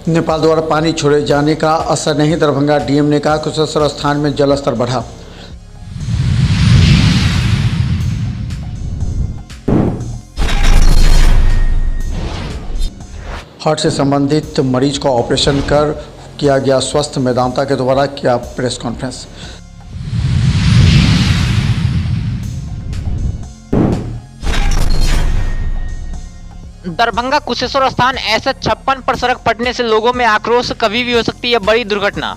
नेपाल द्वारा पानी छोड़े जाने का असर नहीं, दरभंगा डीएम ने कहा कुशेश्वर स्थान में जल स्तर बढ़ा। हार्ट से संबंधित मरीज का ऑपरेशन कर किया गया स्वस्थ, मेदांता के द्वारा किया प्रेस कॉन्फ्रेंस। दरभंगा कुशेश्वर स्थान SH56 पर सड़क फटने से लोगों में आक्रोश, कभी भी हो सकती है बड़ी दुर्घटना।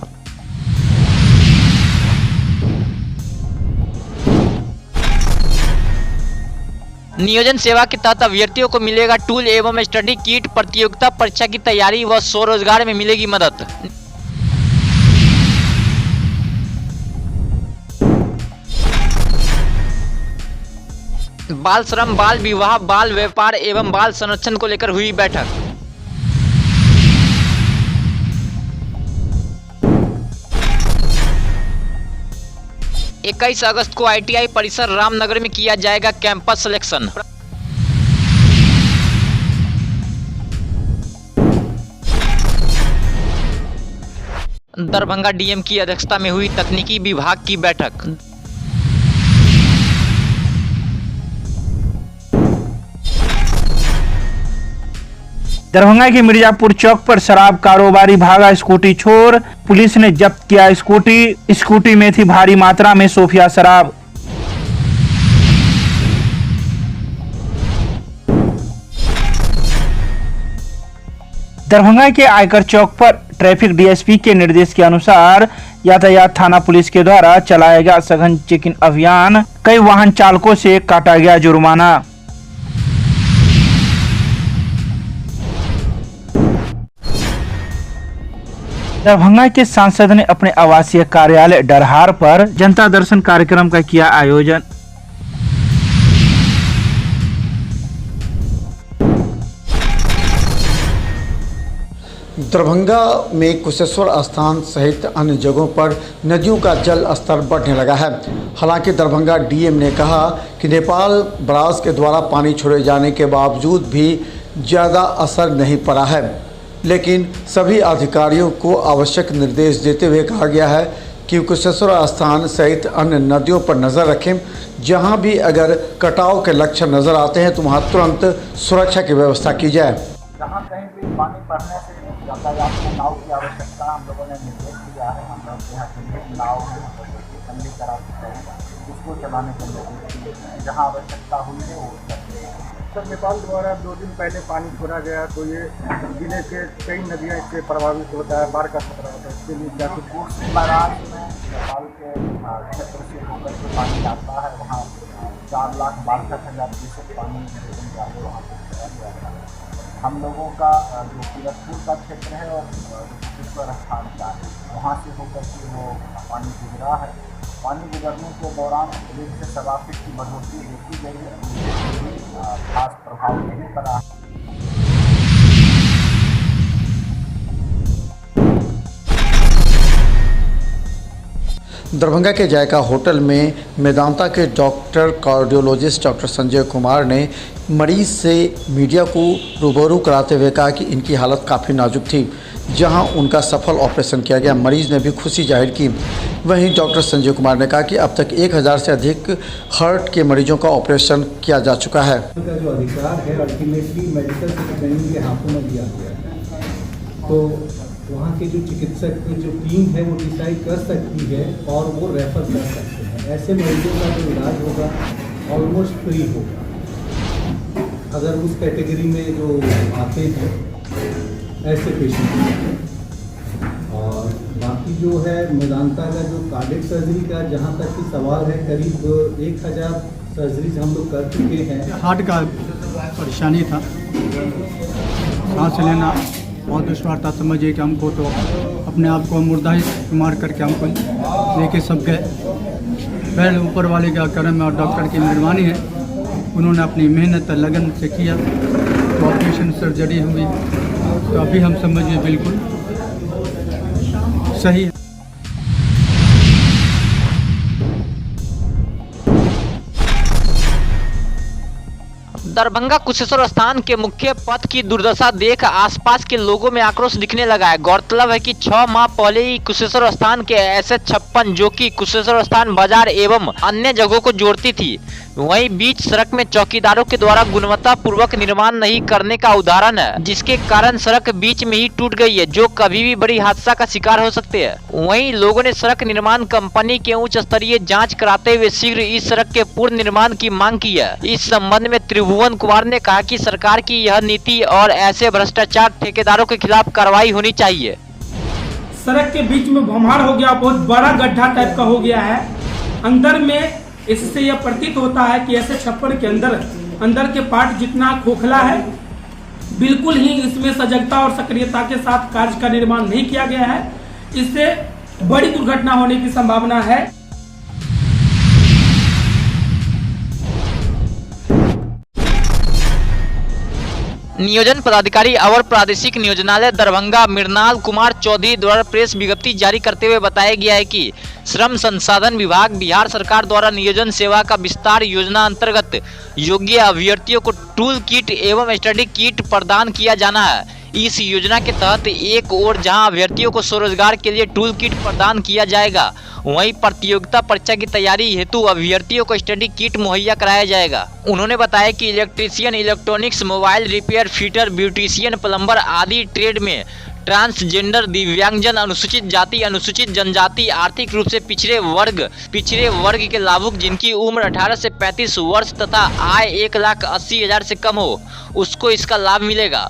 नियोजन सेवा के तहत अभ्यर्थियों को मिलेगा टूल एवं स्टडी किट, प्रतियोगिता परीक्षा की तैयारी व स्वरोजगार में मिलेगी मदद। बाल श्रम, बाल विवाह, बाल व्यापार एवं बाल संरक्षण को लेकर हुई बैठक। इक्कीस अगस्त को ITI परिसर रामनगर में किया जाएगा कैंपस सिलेक्शन। दरभंगा डीएम की अध्यक्षता में हुई तकनीकी विभाग की बैठक। दरभंगा के मिर्जापुर चौक पर शराब कारोबारी भागा स्कूटी छोड़, पुलिस ने जब्त किया स्कूटी में थी भारी मात्रा में सोफिया शराब। दरभंगा के आयकर चौक पर ट्रैफिक DSP के निर्देश के अनुसार यातायात थाना पुलिस के द्वारा चलाया गया सघन चेकिंग अभियान, कई वाहन चालकों से काटा गया जुर्माना। दरभंगा के सांसद ने अपने आवासीय कार्यालय डरहार पर जनता दर्शन कार्यक्रम का किया आयोजन। दरभंगा में कुशेश्वर स्थान सहित अन्य जगहों पर नदियों का जल स्तर बढ़ने लगा है। हालांकि दरभंगा डीएम ने कहा कि नेपाल बराज के द्वारा पानी छोड़े जाने के बावजूद भी ज़्यादा असर नहीं पड़ा है, लेकिन सभी अधिकारियों को आवश्यक निर्देश देते हुए कहा गया है कि कुशेश्वर स्थान सहित अन्य नदियों पर नज़र रखें। जहां भी अगर कटाव के लक्षण नज़र आते हैं तो वहां तुरंत सुरक्षा की व्यवस्था की जाए। जहाँ कहीं भी पानी बढ़ने से यातायात में नाव की आवश्यकता हम लोगों ने निर्देश दिया है। हम लोग यहाँ चिन्हित नाव बंदी करा सकते हैं, उसको चलाने के लिए जहाँ आवश्यकता हुई है वो करते हैं। सर, नेपाल द्वारा 2 दिन पहले पानी छोड़ा गया तो ये जिले के कई नदियाँ इससे प्रभावित होता है, बाढ़ का खतरा होता है। इसके लिए क्या कुछ बराज में नेपाल के क्षेत्र से होकर के पानी आता है, वहाँ 4,62,000 क्यूसेक पानी वहाँ पर हम लोगों का जो किरतपुर का क्षेत्र है और कुशेश्वर स्थान का वहाँ से होकर के वो पानी गुजरा है। पानी गुजरने के दौरान 1 से 7 फीट की बढ़ोतरी देखी गई है, खास प्रभाव नहीं पड़ा है। दरभंगा के जायका होटल में मेदांता के doctor cardiologist doctor Sanjay Kumar ने मरीज से मीडिया को रूबरू कराते हुए कहा कि इनकी हालत काफ़ी नाजुक थी, जहां उनका सफल ऑपरेशन किया गया। मरीज ने भी खुशी जाहिर की। वहीं डॉक्टर संजय कुमार ने कहा कि अब तक 1000 से अधिक हार्ट के मरीजों का ऑपरेशन किया जा चुका है। का जो अधिकार है अल्टीमेटली मेडिकल सुपरिटेंडेंट के हाथों में दिया गया है, तो वहाँ के जो चिकित्सक की जो टीम है वो डिसाइड कर सकती है और वो रेफर कर सकते हैं। ऐसे मरीजों का जो इलाज होगा ऑलमोस्ट फ्री होगा, अगर उस कैटेगरी में जो आते हैं ऐसे पेशेंट। और बाकी जो है मेदांता का जो कार्डियक सर्जरी का जहाँ तक कि सवाल है, करीब 1000 सर्जरीज हम लोग कर चुके हैं। हार्ट का परेशानी था, सांस लेना बहुत दुश्वार था। समझिए कि हमको तो अपने आप को मुर्दा ही मार करके हमको लेके सब गए। पहले ऊपर वाले का करम और डॉक्टर की मेहरबानी है, उन्होंने अपनी मेहनत लगन से किया तो ऑपरेशन सर्जरी हुई, तो अभी हम समझिए बिल्कुल सही है। दरभंगा कुशेश्वर स्थान के मुख्य पथ की दुर्दशा देख आसपास के लोगों में आक्रोश दिखने लगा है। गौरतलब है कि 6 माह पहले ही कुशेश्वर स्थान के SS56 जो कि कुशेश्वर स्थान बाजार एवं अन्य जगहों को जोड़ती थी, वहीं बीच सड़क में चौकीदारों के द्वारा गुणवत्ता पूर्वक निर्माण नहीं करने का उदाहरण है, जिसके कारण सड़क बीच में ही टूट गई है, जो कभी भी बड़ी हादसा का शिकार हो सकते हैं। वहीं लोगों ने सड़क निर्माण कंपनी के उच्च स्तरीय जांच कराते हुए शीघ्र इस सड़क के पूर्ण निर्माण की मांग की है। इस संबंध में त्रिभुवन कुमार ने कहा कि सरकार की यह नीति और ऐसे भ्रष्टाचार ठेकेदारों के खिलाफ कार्रवाई होनी चाहिए। सड़क के बीच में भंभार हो गया, बहुत बड़ा गड्ढा टाइप का हो गया है। अंदर में इससे यह प्रतीत होता है कि SS56 के अंदर के पार्ट जितना खोखला है, बिल्कुल ही इसमें सजगता और सक्रियता के साथ कार्य का निर्माण नहीं किया गया है। इससे बड़ी दुर्घटना होने की संभावना है। नियोजन पदाधिकारी अवर प्रादेशिक नियोजनालय दरभंगा मृणाल कुमार चौधरी द्वारा प्रेस विज्ञप्ति जारी करते हुए बताया गया है कि श्रम संसाधन विभाग बिहार सरकार द्वारा नियोजन सेवा का विस्तार योजना अंतर्गत योग्य अभ्यर्थियों को टूल किट एवं स्टडी किट प्रदान किया जाना है। इस योजना के तहत एक ओर जहां अभ्यर्थियों को स्वरोजगार के लिए टूल किट प्रदान किया जाएगा, वहीं प्रतियोगिता परीक्षा की तैयारी हेतु अभ्यर्थियों को स्टडी किट मुहैया कराया जाएगा। उन्होंने बताया कि electrician, electronics, mobile repair, fitter, beautician, plumber आदि ट्रेड में ट्रांसजेंडर, दिव्यांगजन, अनुसूचित जाति, अनुसूचित जनजाति, आर्थिक रूप से पिछड़े वर्ग के लाभुक जिनकी उम्र 18 से 35 वर्ष तथा आय 1,80,000 से कम हो, उसको इसका लाभ मिलेगा।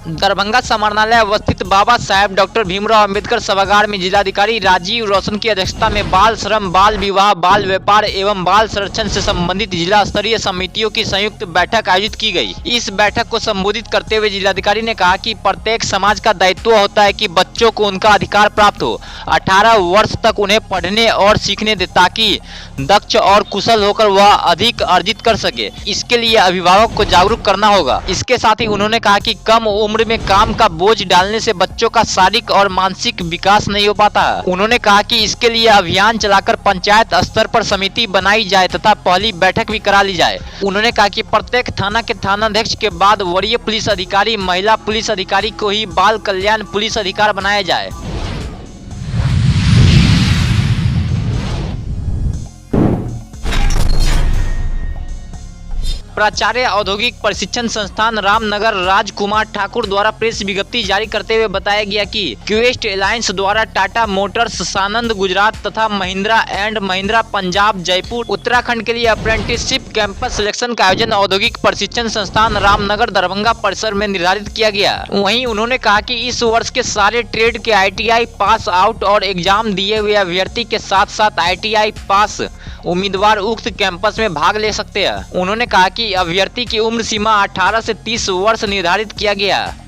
दरभंगा समाहरणालय अवस्थित बाबा साहेब डॉक्टर भीमराव अंबेडकर सभागार में जिलाधिकारी राजीव रोशन की अध्यक्षता में बाल श्रम, बाल विवाह, बाल व्यापार एवं बाल संरक्षण से संबंधित जिला स्तरीय समितियों की संयुक्त बैठक आयोजित की गई। इस बैठक को संबोधित करते हुए जिलाधिकारी ने कहा कि प्रत्येक समाज का दायित्व होता है कि बच्चों को उनका अधिकार प्राप्त हो। 18 वर्ष तक उन्हें पढ़ने और सीखने दे ताकि दक्ष और कुशल होकर वह अधिक अर्जित कर सके। इसके लिए अभिभावक को जागरूक करना होगा। इसके साथ ही उन्होंने कहा कि कम उम्र में काम का बोझ डालने से बच्चों का शारीरिक और मानसिक विकास नहीं हो पाता है। उन्होंने कहा कि इसके लिए अभियान चलाकर पंचायत स्तर पर समिति बनाई जाए तथा पहली बैठक भी करा ली जाए। उन्होंने कहा कि प्रत्येक थाना के थानाध्यक्ष के बाद वरीय पुलिस अधिकारी, महिला पुलिस अधिकारी को ही बाल कल्याण पुलिस अधिकारी बनाया जाए। प्राचार्य औद्योगिक प्रशिक्षण संस्थान रामनगर राजकुमार ठाकुर द्वारा प्रेस विज्ञप्ति जारी करते हुए बताया गया कि क्वेस्ट एलायंस द्वारा टाटा मोटर्स सानंद गुजरात तथा महिंद्रा एंड महिंद्रा पंजाब जयपुर उत्तराखंड के लिए अप्रेंटिसशिप कैंपस सिलेक्शन का आयोजन औद्योगिक प्रशिक्षण संस्थान रामनगर दरभंगा परिसर में निर्धारित किया गया। वहीं उन्होंने कहा कि इस वर्ष के सारे ट्रेड के ITI पास आउट और एग्जाम दिए हुए अभ्यर्थी के साथ साथ ITI पास उम्मीदवार उक्त कैंपस में भाग ले सकते हैं। उन्होंने कहा कि अभ्यर्थी की उम्र सीमा 18 से 30 वर्ष निर्धारित किया गया है।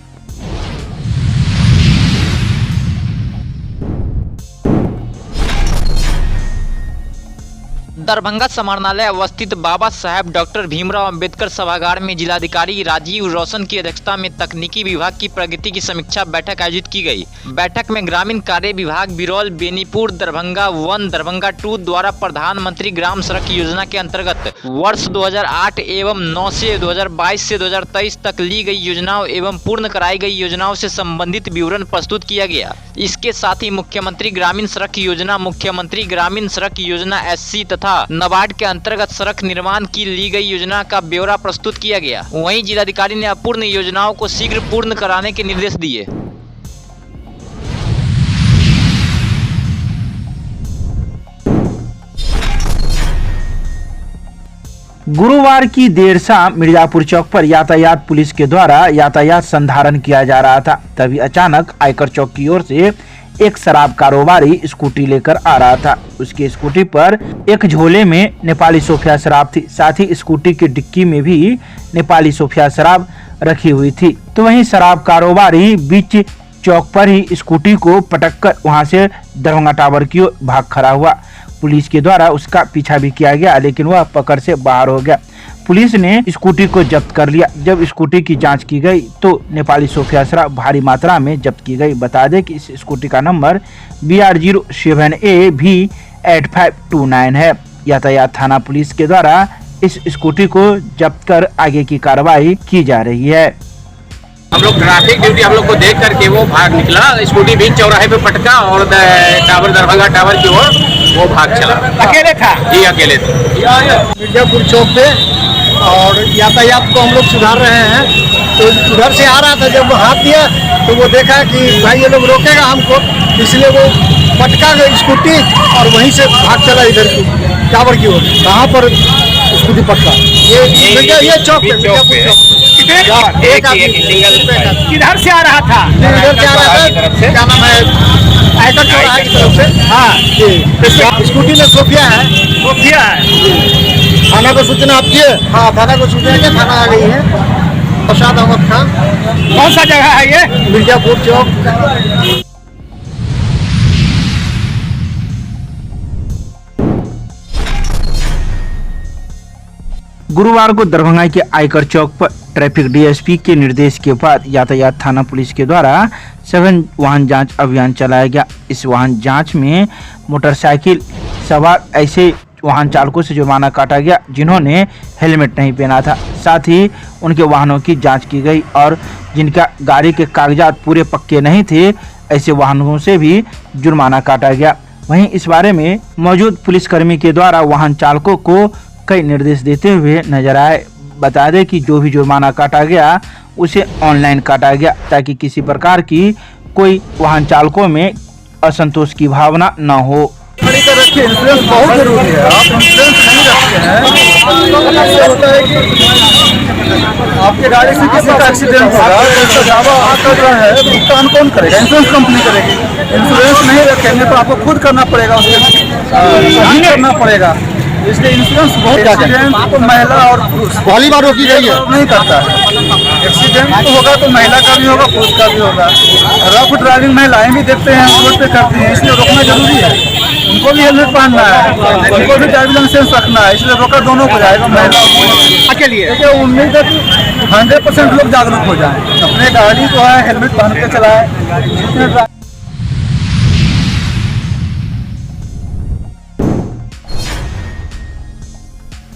दरभंगा समाहरणालय अवस्थित बाबा साहेब डॉक्टर भीमराव अंबेडकर सभागार में जिलाधिकारी राजीव रोशन की अध्यक्षता में तकनीकी विभाग की प्रगति की समीक्षा बैठक आयोजित की गई। बैठक में ग्रामीण कार्य विभाग बिरौल, बेनीपुर, दरभंगा 1, दरभंगा 2 द्वारा प्रधानमंत्री ग्राम सड़क योजना के अंतर्गत वर्ष 2008 एवं 9 से 2022 से 2023 तक ली गई योजनाओं एवं पूर्ण कराई गई योजनाओं से संबंधित विवरण प्रस्तुत किया गया। इसके साथ ही मुख्यमंत्री ग्रामीण सड़क योजना, मुख्यमंत्री ग्रामीण सड़क योजना SC तथा नाबार्ड के अंतर्गत सड़क निर्माण की ली गई योजना का ब्यौरा प्रस्तुत किया गया। वहीं जिलाधिकारी ने अपूर्ण योजनाओं को शीघ्र पूर्ण कराने के निर्देश दिए। गुरुवार की देर शाम मिर्जापुर चौक पर यातायात पुलिस के द्वारा यातायात संधारण किया जा रहा था। तभी अचानक आयकर चौक की ओर से एक शराब कारोबारी स्कूटी लेकर आ रहा था। उसकी स्कूटी पर एक झोले में नेपाली सोफिया शराब थी, साथ ही स्कूटी की डिक्की में भी नेपाली सोफिया शराब रखी हुई थी। तो वहीं शराब कारोबारी बीच चौक पर ही स्कूटी को पटककर वहां से दरभंगा टावर की ओर भाग खड़ा हुआ। पुलिस के द्वारा उसका पीछा भी किया गया, लेकिन वह पकड़ से बाहर हो गया। पुलिस ने स्कूटी को जब्त कर लिया। जब स्कूटी की जांच की गई तो नेपाली सोफिया शराब भारी मात्रा में जब्त की गई। बता दें कि इस स्कूटी का नंबर BR07AB8529 है। यातायात थाना पुलिस के द्वारा इस स्कूटी को जब्त कर आगे की कार्रवाई की जा रही है। हम लोग ट्रैफिक ड्यूटी हम लोग को देख करके वो भाग निकला, स्कूटी बीच चौराहे पे पटका और टावर दरभंगा टावर की ओर वो भाग चला। अकेले था? जी अकेले थे। मिर्जापुर चौक पे और यातायात को हम लोग सुधार रहे हैं, तो उधर से आ रहा था, जब वो हाथ दिया तो वो देखा कि भाई ये लोग रोकेगा हमको, इसलिए वो पटका गई स्कूटी और वहीं से भाग चला इधर की टावर की ओर। कहाँ पर स्कूटी पटका? ये चौक पे, मिर्जापुर चौक। किधर से आ रहा था? इधर से आ रहा था, क्या नाम है, आयकर चौराहे की तरफ से। हाँ जी, स्कूटी में सोफिया है। सोफिया है। थाना को सूचना आप किए? हाँ, थाना को सूचना के थाना आ गई है। प्रसाद अहमद खान। कौन सा जगह है ये? मिर्जापुर चौक। गुरुवार को दरभंगा के आयकर चौक पर ट्रैफिक डीएसपी के निर्देश के बाद यातायात थाना पुलिस के द्वारा सघन वाहन जांच अभियान चलाया गया। इस वाहन जांच में मोटरसाइकिल सवार ऐसे वाहन चालकों से जुर्माना काटा गया जिन्होंने हेलमेट नहीं पहना था। साथ ही उनके वाहनों की जांच की गई और जिनका गाड़ी के कागजात पूरे पक्के नहीं थे, ऐसे वाहनों से भी जुर्माना काटा गया। वहीं इस बारे में मौजूद पुलिसकर्मी के द्वारा वाहन चालकों को कई निर्देश देते हुए नजर आए। बता दें कि जो भी जुर्माना काटा गया उसे ऑनलाइन काटा गया ताकि किसी प्रकार की कोई वाहन चालकों में असंतोष की भावना न हो। इंश्योरेंस बहुत जरूरी है। आप इंश्योरेंस नहीं रखते हैं तो होता है कि आपके गाड़ी से किसी का एक्सीडेंट होगा तो उसका दावा आपका जो है भुगतान कौन करेगा? इंश्योरेंस कंपनी करेगी। इंश्योरेंस नहीं रखेंगे तो आपको खुद करना पड़ेगा, उसके करना पड़ेगा। इसलिए इंश्योरेंस बहुत एक्सीडेंट तो महिला और पुरुष पहली बार रोकी गई है नहीं करता है। एक्सीडेंट तो होगा तो महिला का भी होगा, पुरुष का भी होगा। रफ ड्राइविंग महिलाएं भी देखते हैं, रोड पे करती हैं, इसलिए रोकना जरूरी है। उनको भी हेलमेट पहनना है, उनको भी ड्राइविंग लाइसेंस रखना है, इसलिए रोका दोनों को जाएगा, महिला और पुरुष के लिए। देखिए उम्मीद है कि 100% लोग जागरूक हो जाएं, अपने गाड़ी को है हेलमेट पहन के चलाए।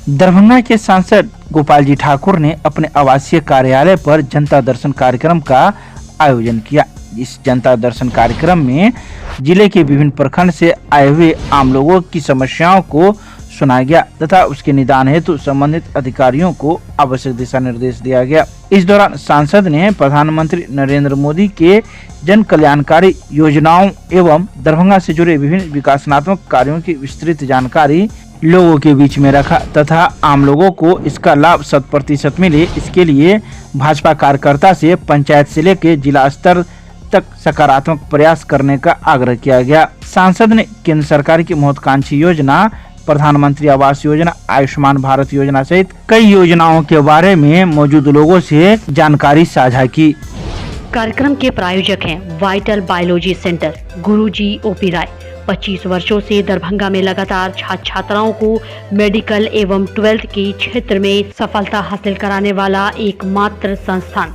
दरभंगा के सांसद गोपाल जी ठाकुर ने अपने आवासीय कार्यालय पर जनता दर्शन कार्यक्रम का आयोजन किया। इस जनता दर्शन कार्यक्रम में जिले के विभिन्न प्रखंड से आए हुए आम लोगों की समस्याओं को सुना गया तथा उसके निदान हेतु संबंधित अधिकारियों को आवश्यक दिशा निर्देश दिया गया। इस दौरान सांसद ने प्रधानमंत्री नरेंद्र मोदी के जन कल्याणकारी योजनाओं एवं दरभंगा से जुड़े विभिन्न विकासात्मक कार्यों की विस्तृत जानकारी लोगों के बीच में रखा तथा आम लोगों को इसका लाभ 100% मिले, इसके लिए भाजपा कार्यकर्ता से पंचायत से लेकर जिला स्तर तक सकारात्मक प्रयास करने का आग्रह किया गया। सांसद ने केंद्र सरकार की महत्वाकांक्षी योजना, प्रधानमंत्री आवास योजना, आयुष्मान भारत योजना सहित कई योजनाओं के बारे में मौजूद लोगों से जानकारी साझा की। कार्यक्रम के प्रायोजक हैं वाइटल बायोलॉजी सेंटर, गुरुजी ओपी राय। 25 वर्षों से दरभंगा में लगातार छात्र छात्राओं को मेडिकल एवं 12th के क्षेत्र में सफलता हासिल कराने वाला एकमात्र संस्थान।